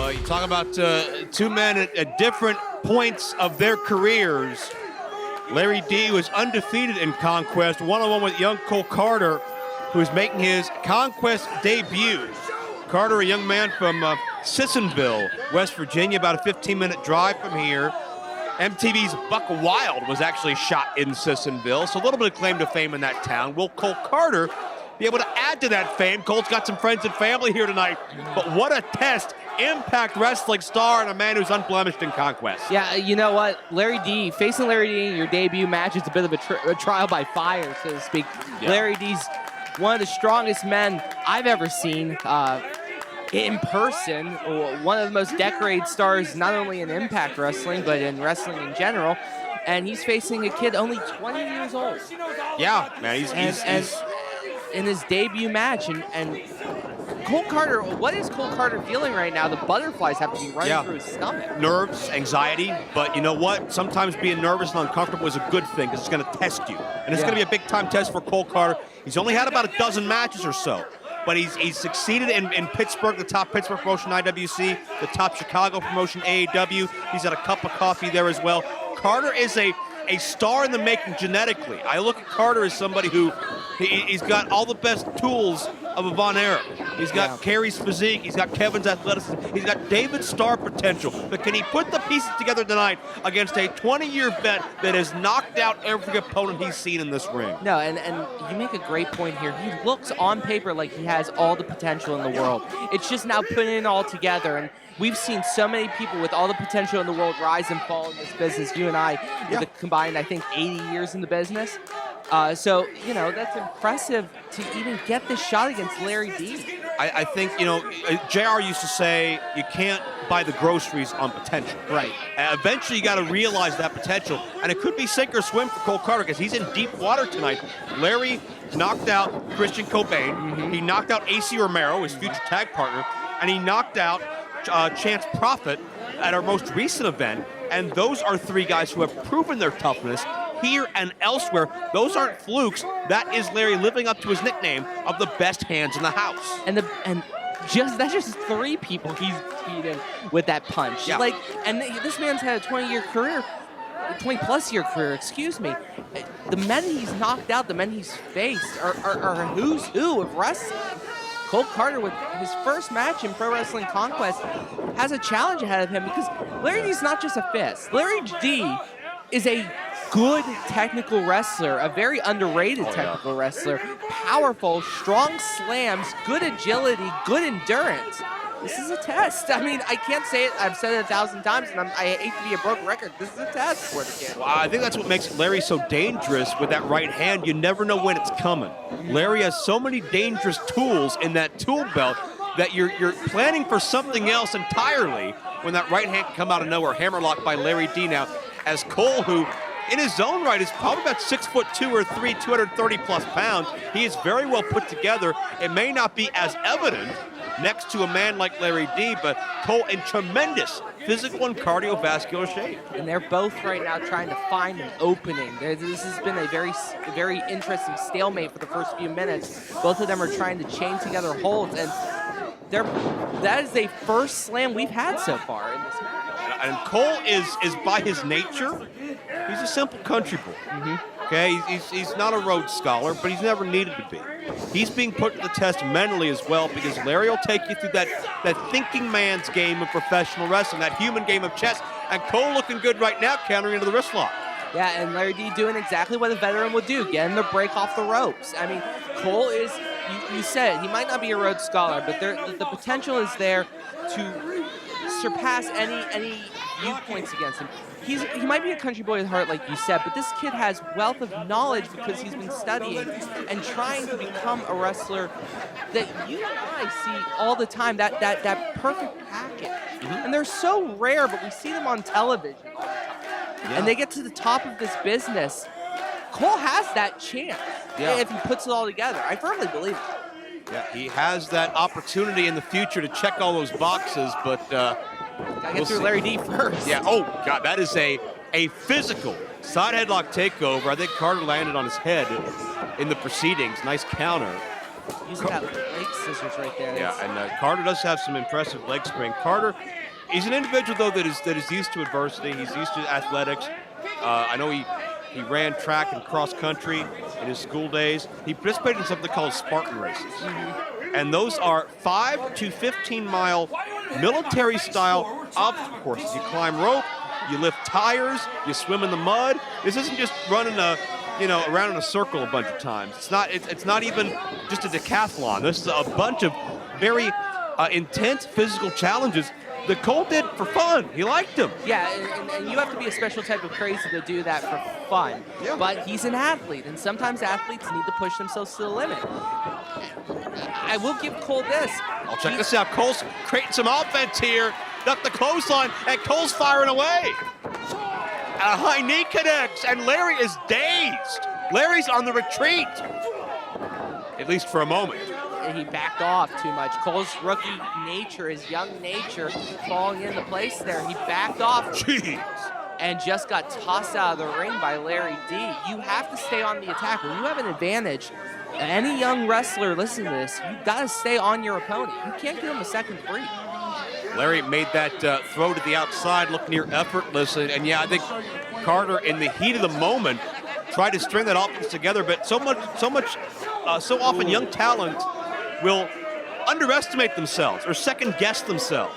Well, you talk about two men at different points of their careers. Larry D was undefeated in Conquest, one-on-one with young Cole Carter, who is making his Conquest debut. Carter, a young man from Sissonville, West Virginia, about a 15-minute drive from here. MTV's Buck Wild was actually shot in Sissonville, so a little bit of claim to fame in that town. Will Cole Carter be able to add to that fame? Cole's got some friends and family here tonight, but what a test. Impact Wrestling star and a man who's unblemished in Conquest. Yeah, you know what? Facing Larry D in your debut match is a bit of a trial by fire, so to speak. Yeah. Larry D's one of the strongest men I've ever seen in person, one of the most decorated stars not only in Impact Wrestling, but in wrestling in general. And he's facing a kid only 20 years old. Yeah, man, he's in his debut match. And Cole Carter, what is Cole Carter feeling right now? The butterflies have to be running through his stomach. Nerves, anxiety, but you know what? Sometimes being nervous and uncomfortable is a good thing because it's going to test you. And it's going to be a big-time test for Cole Carter. He's only had about a dozen matches or so, but he's succeeded in Pittsburgh, the top Pittsburgh promotion IWC, the top Chicago promotion AAW. He's had a cup of coffee there as well. Carter is a star in the making genetically. I look at Carter as somebody who he's got all the best tools of a Von Erich. He's got Kerry's physique. He's got Kevin's athleticism. He's got David's star potential. But can he put the pieces together tonight against a 20-year vet that has knocked out every opponent he's seen in this ring? No, and you make a great point here. He looks on paper like he has all the potential in the world. It's just now putting it all together. And we've seen so many people with all the potential in the world rise and fall in this business. You and I, with a combined, I think, 80 years in the business. So, you know, that's impressive to even get this shot against Larry D. I think, you know, JR used to say you can't buy the groceries on potential. Right. Eventually, you got to realize that potential. And it could be sink or swim for Cole Carter because he's in deep water tonight. Larry knocked out Christian Cobain. Mm-hmm. He knocked out AC Romero, his future tag partner. And he knocked out Chance Prophet at our most recent event. And those are three guys who have proven their toughness here and elsewhere. Those aren't flukes. That is Larry living up to his nickname of the best hands in the house. That's just three people he's beaten with that punch. Yeah. And this man's had a 20-year career, 20-plus year career, excuse me. The men he's knocked out, the men he's faced are who's who of wrestling. Cole Carter, with his first match in Pro Wrestling Conquest, has a challenge ahead of him because Larry D's not just a fist. Larry D is a good technical wrestler, a very underrated technical wrestler, powerful, strong slams, good agility, good endurance. This is a test. I mean, I can't say it. I've said it 1,000 times, and I hate to be a broken record. This is a test for the kid. Well, I think that's what makes Larry so dangerous with that right hand. You never know when it's coming. Larry has so many dangerous tools in that tool belt that you're planning for something else entirely when that right hand can come out of nowhere. Hammerlock by Larry D now, as Cole, who in his own right is probably about 6'2" or 3", 230-plus pounds. He is very well put together. It may not be as evident next to a man like Larry D, but Cole in tremendous physical and cardiovascular shape. And they're both right now trying to find an opening. This has been a very interesting stalemate for the first few minutes. Both of them are trying to chain together holds, and that is the first slam we've had so far in this match. And Cole is by his nature, he's a simple country boy. Mm-hmm. Okay, he's not a Rhodes Scholar, but he's never needed to be. He's being put to the test mentally as well because Larry will take you through that thinking man's game of professional wrestling, that human game of chess. And Cole looking good right now, countering into the wrist lock. Yeah, and Larry D doing exactly what a veteran would do, getting the break off the ropes. I mean, Cole is, you said, he might not be a Rhodes Scholar, but the potential is there to surpass any viewpoints against him. He might be a country boy at heart, like you said, but this kid has wealth of knowledge because he's been studying and trying to become a wrestler that you and I see all the time, that perfect package. Mm-hmm. And they're so rare, but we see them on television all the time. Yeah. And they get to the top of this business. Cole has that chance if he puts it all together. I firmly believe it. Yeah, he has that opportunity in the future to check all those boxes, but gotta get through Larry D first. Yeah, oh, God, that is a physical side headlock takeover. I think Carter landed on his head in the proceedings. Nice counter. Using that leg scissors right there. Yeah, and Carter does have some impressive leg strength. Carter, he's an individual though that is used to adversity. He's used to athletics. I know he ran track and cross country in his school days. He participated in something called Spartan races, and those are 5 to 15-mile military-style obstacle courses. You climb rope, you lift tires, you swim in the mud. This isn't just running around in a circle a bunch of times. It's not even just a decathlon. This is a bunch of very intense physical challenges that Cole did for fun. He liked them. Yeah, and you have to be a special type of crazy to do that for fun. Yeah. But he's an athlete, and sometimes athletes need to push themselves to the limit. I will give Cole this. I'll check this out. Cole's creating some offense here. Duck the clothesline, and Cole's firing away. A high knee connects, and Larry is dazed. Larry's on the retreat, at least for a moment. He backed off too much. Cole's rookie nature, his young nature, falling into place there. He backed off. Jeez. And just got tossed out of the ring by Larry D. You have to stay on the attack. When you have an advantage, any young wrestler listening to this, you got to stay on your opponent. You can't give him a second free. Larry made that throw to the outside, looked near effortless, and yeah, I think Carter, in the heat of the moment, tried to string that offense together. But so often young talent will underestimate themselves or second guess themselves.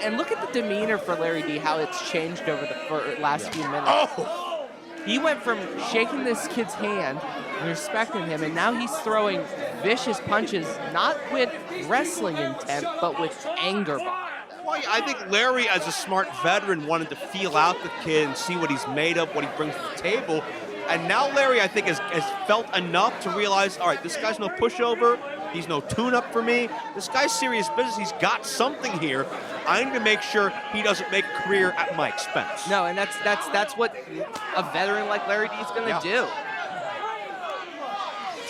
And look at the demeanor for Larry D, how it's changed over the last few minutes. Oh! He went from shaking this kid's hand and respecting him, and now he's throwing vicious punches, not with wrestling intent, but with anger behind them. Well, I think Larry, as a smart veteran, wanted to feel out the kid and see what he's made of, what he brings to the table. And now Larry, I think, has felt enough to realize, all right, this guy's no pushover. He's no tune-up for me. This guy's serious business. He's got something here. I need to make sure he doesn't make a career at my expense. No, and that's what a veteran like Larry D is going to do.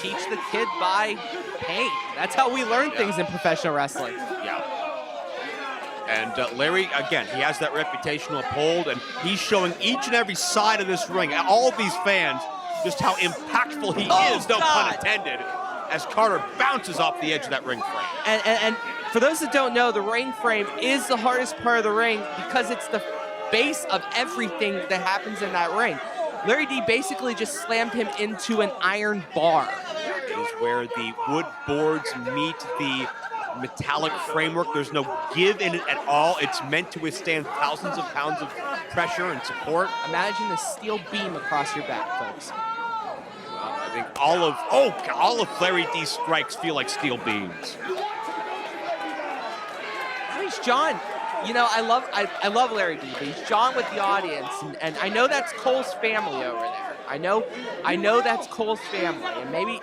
Teach the kid by pain. That's how we learn things in professional wrestling. Yeah. And Larry, again, he has that reputation to uphold, and he's showing each and every side of this ring, all of these fans, just how impactful he is, no pun intended, as Carter bounces off the edge of that ring frame. And for those that don't know, the ring frame is the hardest part of the ring because it's the base of everything that happens in that ring. Larry D basically just slammed him into an iron bar. It is where the wood boards meet the metallic framework. There's no give in it at all. It's meant to withstand thousands of pounds of pressure and support. Imagine a steel beam across your back, folks. I think all of Larry D's strikes feel like steel beams. He's John. You know, I love Larry D, but he's John with the audience, and I know that's Cole's family over there. I know that's Cole's family, and maybe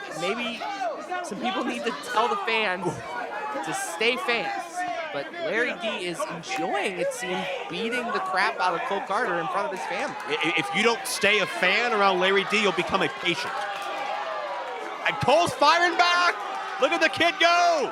some people need to tell the fans to stay fans. But Larry D is enjoying, it seems, beating the crap out of Cole Carter in front of his family. If you don't stay a fan around Larry D, you'll become a patient. And Cole's firing back. Look at the kid go.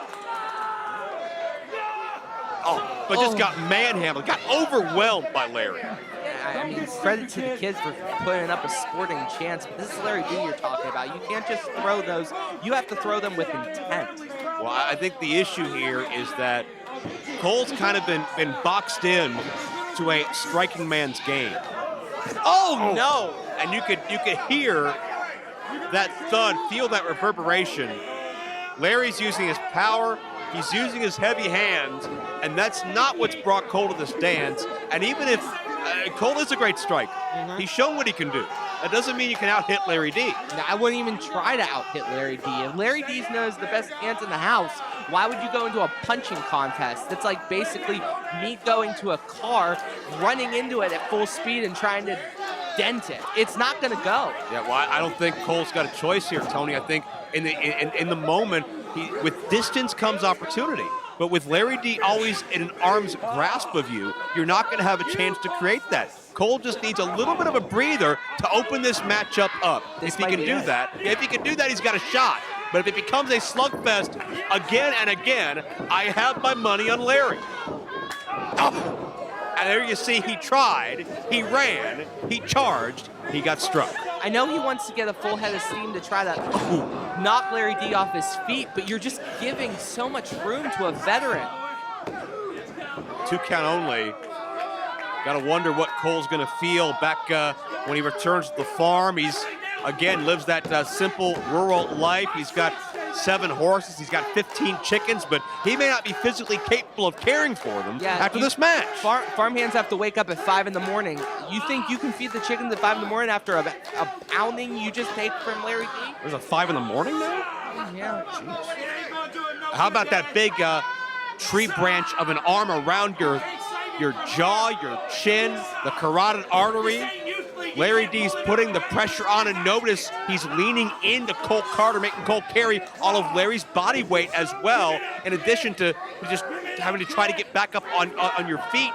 Oh, but just got manhandled, got overwhelmed by Larry. I mean, credit to the kids for putting up a sporting chance, but this is Larry D you're talking about. You can't just throw those. You have to throw them with intent. Well, I think the issue here is that Cole's kind of been boxed in to a striking man's game. Oh, no! And you could hear that thud, feel that reverberation. Larry's using his power, he's using his heavy hands, and that's not what's brought Cole to this dance. And even if Cole is a great striker, he's shown what he can do. That doesn't mean you can out-hit Larry D. No, I wouldn't even try to out-hit Larry D. If Larry D's knows the best hands in the house, why would you go into a punching contest? That's like basically me going to a car, running into it at full speed and trying to dent it. It's not going to go. Yeah, well, I don't think Cole's got a choice here, Tony. I think in the moment, with distance comes opportunity. But with Larry D always in an arm's grasp of you, you're not going to have a chance to create that. Cole just needs a little bit of a breather to open this matchup up. If he can do that, he's got a shot. But if it becomes a slugfest again and again, I have my money on Larry. Oh. And there you see he tried, he ran, he charged, he got struck. I know he wants to get a full head of steam to try to knock Larry D off his feet, but you're just giving so much room to a veteran. 2 count only. Got to wonder what Cole's going to feel back when he returns to the farm. He's, again, lives that simple rural life. He's got 7 horses. He's got 15 chickens, but he may not be physically capable of caring for them after this match. Farm hands have to wake up at 5 in the morning. You think you can feed the chickens at 5 in the morning after a pounding you just take from Larry D? There's a 5 in the morning now? Yeah. Jeez. How about that big tree branch of an arm around your jaw, your chin, the carotid artery? Larry D's putting the pressure on, and notice he's leaning into Cole Carter, making Cole carry all of Larry's body weight as well, in addition to just having to try to get back up on your feet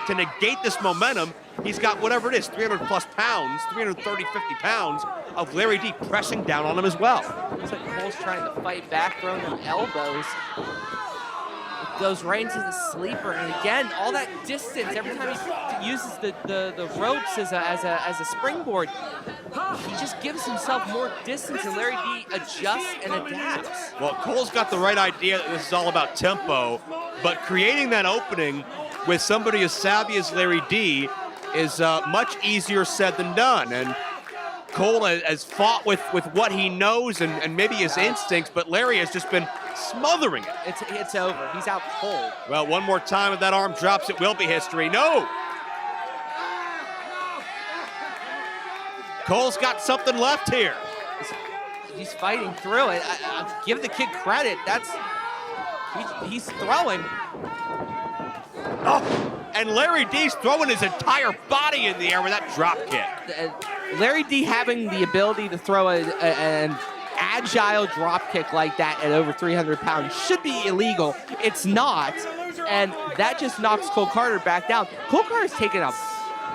to negate this momentum. He's got whatever it is, 300 plus pounds, 330, 50 pounds of Larry D pressing down on him as well. Looks like Cole's trying to fight back, throwing them elbows. Goes right into the sleeper, and again, all that distance. Every time he uses the ropes as a springboard, he just gives himself more distance, and Larry D adjusts and adapts. Well, Cole's got the right idea that this is all about tempo, but creating that opening with somebody as savvy as Larry D is much easier said than done. And Cole has fought with what he knows and maybe his instincts, but Larry has just been smothering it. It's over. He's out cold. Well, one more time, if that arm drops, it will be history. No! Cole's got something left here. He's fighting through it. I'll give the kid credit. He's throwing. Oh, and Larry D's throwing his entire body in the air with that drop kick. Larry D having the ability to throw an agile drop kick like that at over 300 pounds should be illegal. It's not, and that just knocks Cole Carter back down. Cole Carter's taken a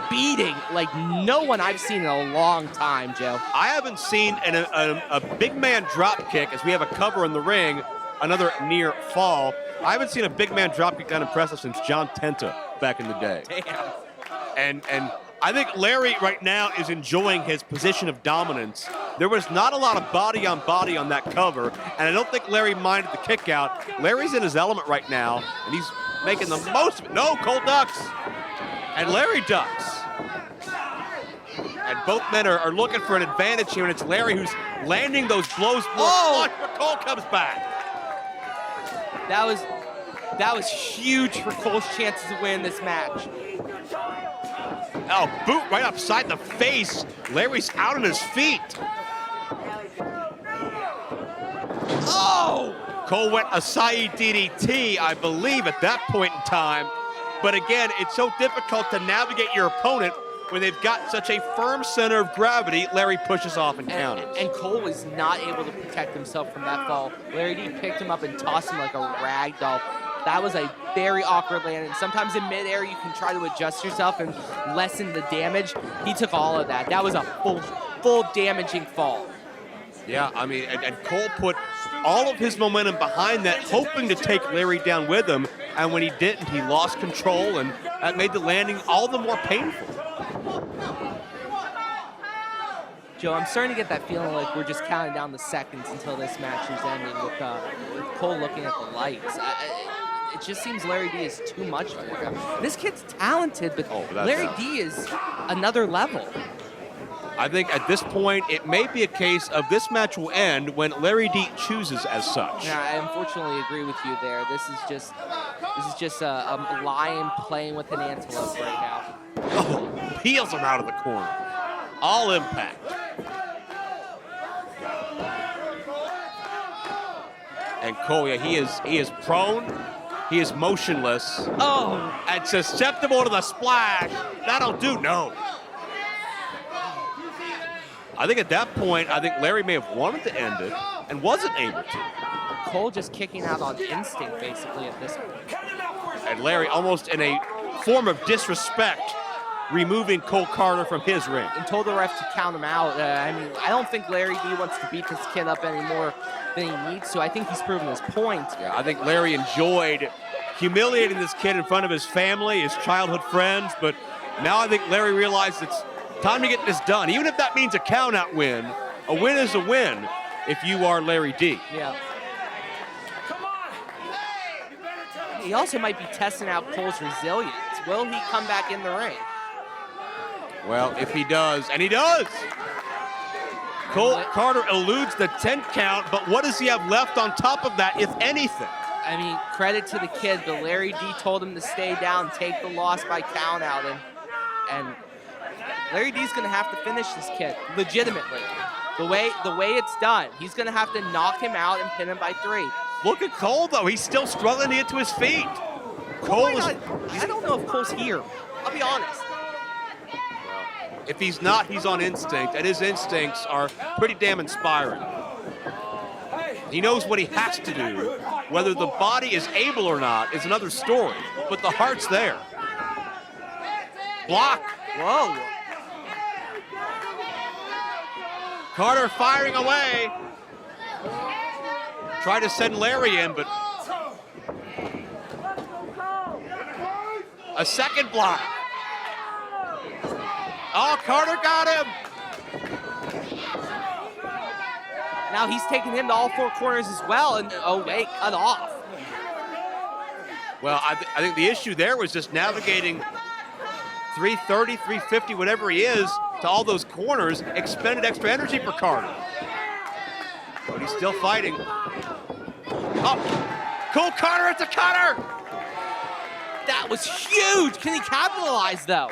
beating like no one I've seen in a long time, Joe. I haven't seen a big man drop kick, as we have a cover in the ring, another near fall. I haven't seen a big man drop kick that impressive since John Tenta back in the day. Damn. And I think Larry right now is enjoying his position of dominance. There was not a lot of body on that cover, and I don't think Larry minded the kick out. Larry's in his element right now, and he's making the most of it. No, Cole ducks, and Larry ducks. And both men are looking for an advantage here, and it's Larry who's landing those blows. But Cole comes back. That was huge for Cole's chances to win this match. Oh, boot right upside the face. Larry's out on his feet. Oh! Cole went Asai DDT, I believe, at that point in time. But again, it's so difficult to navigate your opponent when they've got such a firm center of gravity. Larry pushes off and counters. And Cole was not able to protect himself from that fall. Larry D picked him up and tossed him like a rag doll. That was a very awkward landing. Sometimes in midair you can try to adjust yourself and lessen the damage. He took all of that. That was a full damaging fall. Yeah, I mean, and Cole put all of his momentum behind that, hoping to take Larry down with him. And when he didn't, he lost control, and that made the landing all the more painful. Joe, I'm starting to get that feeling like we're just counting down the seconds until this match is ending with Cole looking at the lights. It just seems Larry D is too much for him. This kid's talented, but Larry D is another level. I think at this point, it may be a case of this match will end when Larry D chooses as such. Yeah, I unfortunately agree with you there. This is just a lion playing with an antelope right now. Oh, peels him out of the corner. All impact. And Cole, yeah, he is prone. He is motionless. Oh, and susceptible to the splash. That'll do. No. I think at that point, I think Larry may have wanted to end it and wasn't able to. Cole just kicking out on instinct, basically, at this point. And Larry, almost in a form of disrespect, removing Cole Carter from his ring. And told the ref to count him out. I mean, I don't think Larry D wants to beat this kid up any more than he needs to. I think he's proven his point. Yeah, I think Larry enjoyed humiliating this kid in front of his family, his childhood friends, but now I think Larry realized Time to get this done. Even if that means a count-out win, a win is a win if you are Larry D. Yeah. He also might be testing out Cole's resilience. Will he come back in the ring? Well, if he does, and he does. Cole Carter eludes the 10 count, but what does he have left on top of that, if anything? I mean, credit to the kid, but Larry D told him to stay down, take the loss by count out, and Larry D's gonna have to finish this kid legitimately. The way it's done, he's gonna have to knock him out and pin him by 3. Look at Cole, though. He's still struggling to get to his feet. Cole is... I don't know if Cole's here. I'll be honest. If he's not, he's on instinct, and his instincts are pretty damn inspiring. He knows what he has to do. Whether the body is able or not is another story, but the heart's there. Block. Whoa. Carter firing away. Try to send Larry in, but a second block. Oh, Carter got him. Now he's taking him to all 4 corners as well, and oh wait, cut off. Well, I think the issue there was just navigating 330, 350, whatever he is, to all those corners, expended extra energy for Carter. But he's still fighting. Oh, Cole Carter at the cutter! That was huge! Can he capitalize, though?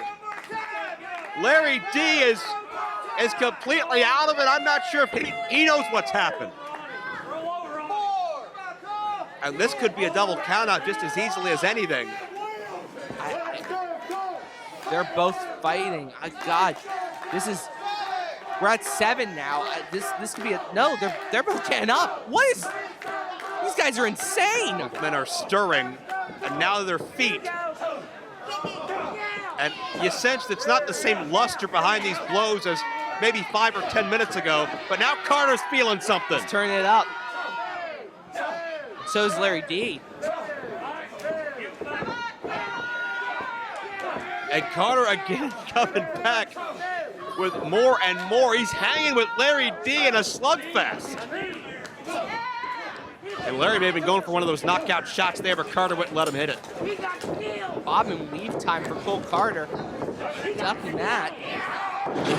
Larry D is completely out of it. I'm not sure if he knows what's happened. And this could be a double countout just as easily as anything. They're both fighting. God, we're at 7 now. This could be no. They're both getting up. What is? These guys are insane. Both men are stirring, and now their feet. And you sense it's not the same luster behind these blows as maybe 5 or 10 minutes ago, but now Carter's feeling something. He's turning it up. So is Larry D. And Carter again coming back with more and more. He's hanging with Larry D in a slugfest. And Larry may have been going for one of those knockout shots there, but Carter wouldn't let him hit it. Bob and weave time for Cole Carter. Ducking that.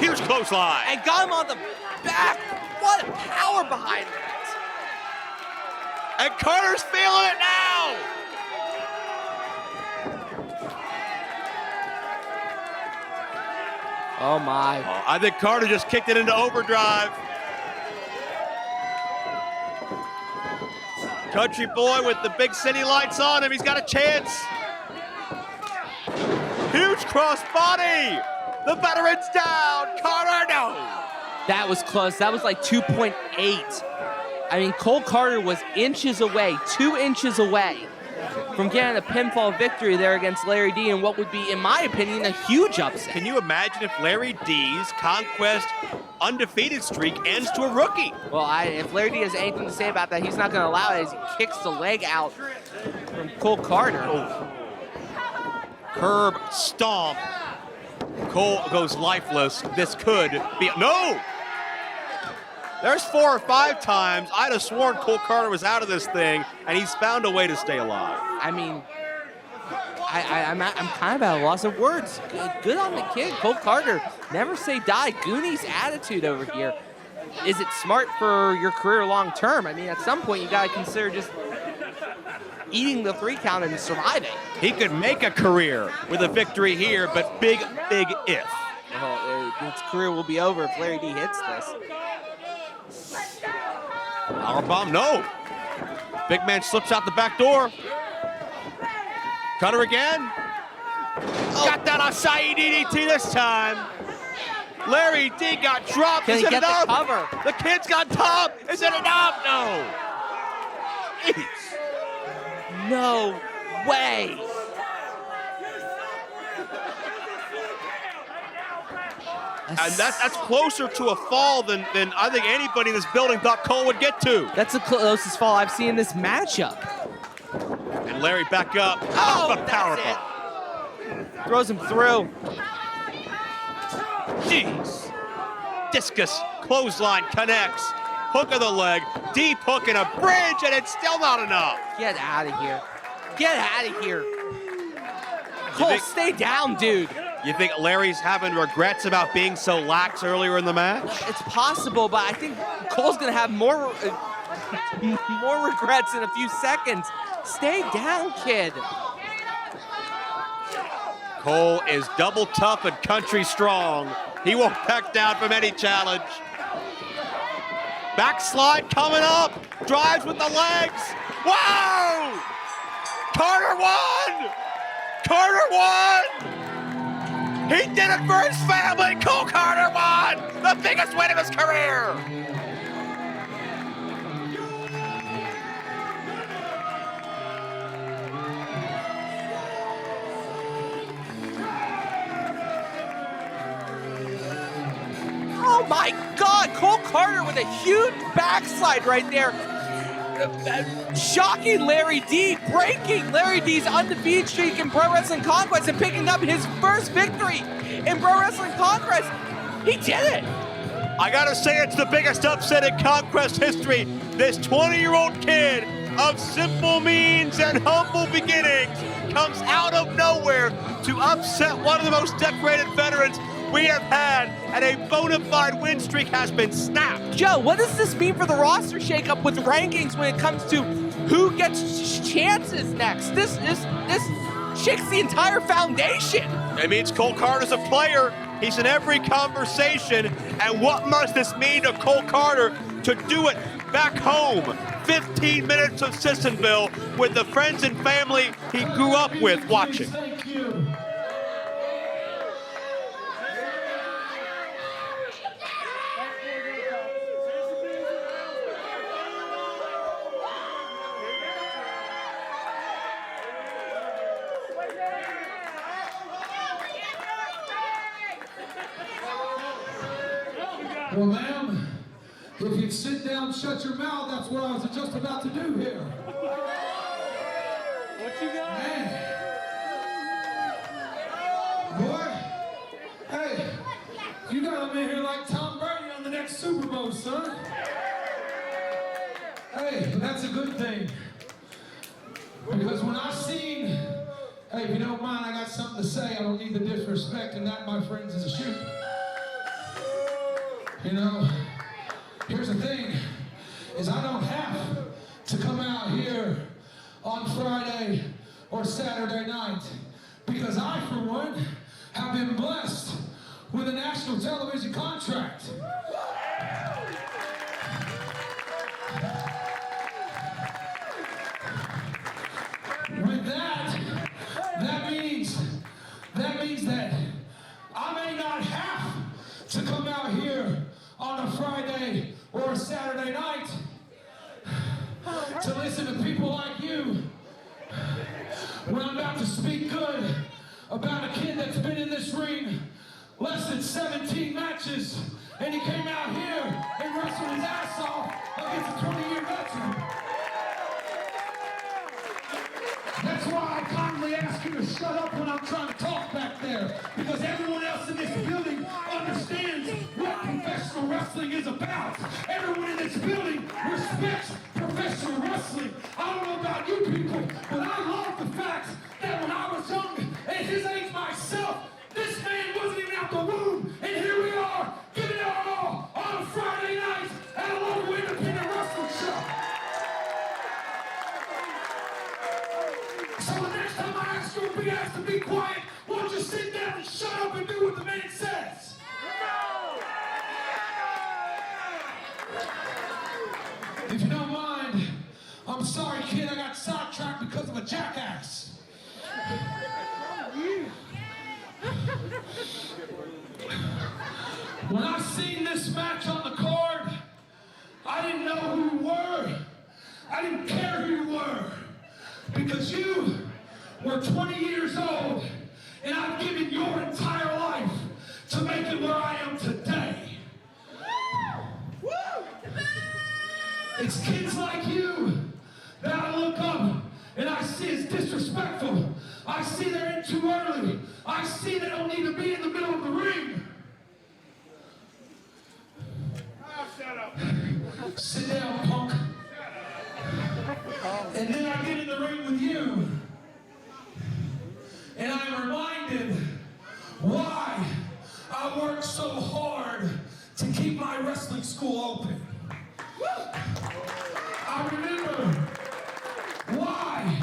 Huge clothesline. And got him on the back. What power behind that. And Carter's feeling it now. Oh my. Oh, I think Carter just kicked it into overdrive. Country boy with the big city lights on him. He's got a chance. Huge cross body. The veteran's down. Carter, no. That was close. That was like 2.8. I mean, Cole Carter was inches away, 2 inches away from getting a pinfall victory there against Larry D in what would be, in my opinion, a huge upset. Can you imagine if Larry D's Conquest undefeated streak ends to a rookie? Well, if Larry D has anything to say about that, he's not going to allow it as he kicks the leg out from Cole Carter. Oh. Curb stomp. Cole goes lifeless. This could be, no! There's 4 or 5 times I'd have sworn Cole Carter was out of this thing, and he's found a way to stay alive. I mean, I'm kind of at a loss of words. Good on the kid, Cole Carter. Never say die. Goonies attitude over here. Is it smart for your career long term? I mean, at some point you got to consider just eating the 3 count and surviving. He could make a career with a victory here, but big if. Well, his career will be over if Larry D hits this. Powerbomb, no. Big man slips out the back door. Cutter again. Oh. Got that Acai DDT this time. Larry D got dropped. Can Is he it get enough? the cover? The kid's got top. Is it enough? No. Jeez. No way. And that's closer to a fall than I think anybody in this building thought Cole would get to. That's the closest fall I've seen in this matchup. And Larry back up. Oh, powerbomb. Throws him through. Jeez. Discus clothesline connects. Hook of the leg, deep hook and a bridge, and it's still not enough. Get out of here. Get out of here. Cole, stay down, dude. You think Larry's having regrets about being so lax earlier in the match? It's possible, but I think Cole's gonna have more regrets in a few seconds. Stay down, kid. Cole is double tough and country strong. He won't back down from any challenge. Backslide coming up. Drives with the legs. Wow! Carter won! Carter won! He did it for his family. Cole Carter won! The biggest win of his career! Oh my God, Cole Carter with a huge backslide right there. Shocking Larry D, breaking Larry D's undefeated streak in Pro Wrestling Conquest and picking up his first victory in Pro Wrestling Conquest. He did it. I gotta say, it's the biggest upset in Conquest history. This 20-year-old kid of simple means and humble beginnings comes out of nowhere to upset one of the most decorated veterans we have had, and a bona fide win streak has been snapped. Joe, what does this mean for the roster shakeup with rankings when it comes to who gets chances next? This shakes the entire foundation. It means Cole Carter's a player. He's in every conversation. And what must this mean to Cole Carter to do it back home? 15 minutes of Sissonville with the friends and family he grew up with watching. Thank you. Well, ma'am, if you'd sit down, shut your mouth, that's what I was just about to do here. What you got? Man. Boy, hey, you got him in here like Tom Brady on the next Super Bowl, son. Hey, but that's a good thing. Because when I seen, hey, if you don't mind, I got something to say. I don't need the disrespect, and that, my friends, is a shoot. You know, here's the thing, is I don't have to come out here on Friday or Saturday night, because I, for one, have been blessed with a national television contract. With that means that I may not have to come out here on a Friday or a Saturday night to listen to people like you when I'm about to speak good about a kid that's been in this ring less than 17 matches, and he came out here and wrestled his ass off against a 20-year veteran. That's why I kindly ask you to shut up when I'm trying to talk back there, because everyone else in this building understands what professional wrestling is about. Everyone in this building respects professional wrestling. I don't know about you people, but I love the fact that when I was young, at his age myself, this man wasn't even out the womb, and here we are, giving it our all on a Friday night at a local independent wrestling show. So the next time I ask you to be asked to be quiet, won't you sit down and shut up and do what the man says? If you don't mind, I'm sorry, kid, I got sidetracked because of a jackass. When I seen this match on the card, I didn't know who you were. I didn't care who you were. Because you were 20 years old, and I've given your entire life to make it where I am today. It's kids like you that I look up and I see as disrespectful. I see they're in too early. I see they don't need to be in the middle of the ring. Sit down, punk. And then I get in the ring with you. And I'm reminded why I worked so hard to keep my wrestling school open. I remember why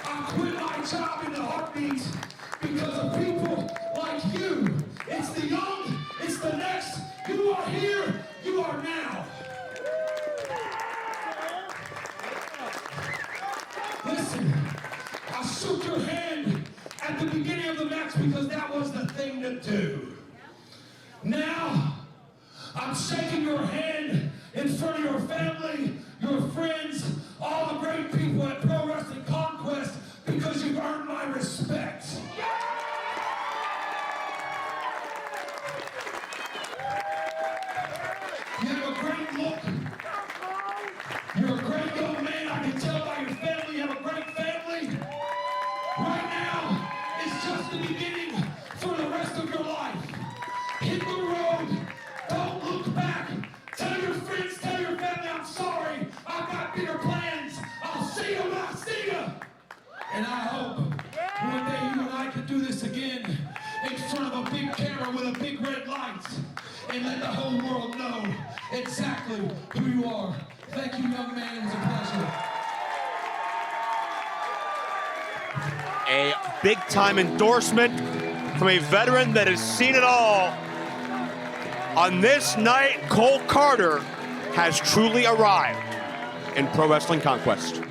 I quit my job in a heartbeat because of people like you. It's the young, it's the next. You are here, you are now. Listen, I shook your hand at the beginning of the match because that was the thing to do. Now, I'm shaking your hand in front of your family, your friends, all the great people at Pro Wrestling Conquest because you've earned my respect. You have a great look. You're a great young man. I can tell by your family you have a great family. Right now, it's just the beginning for the rest of your life. Hit the road. Don't look back. Tell your friends, tell your family, I'm sorry. I've got bigger plans. I'll see you when I see you. And I hope one day you and I can do this again in front of a big camera with a big red light and let the whole world know exactly who you are. Thank you, young man. It was a pleasure. A big-time endorsement from a veteran that has seen it all. On this night, Cole Carter has truly arrived in Pro Wrestling Conquest.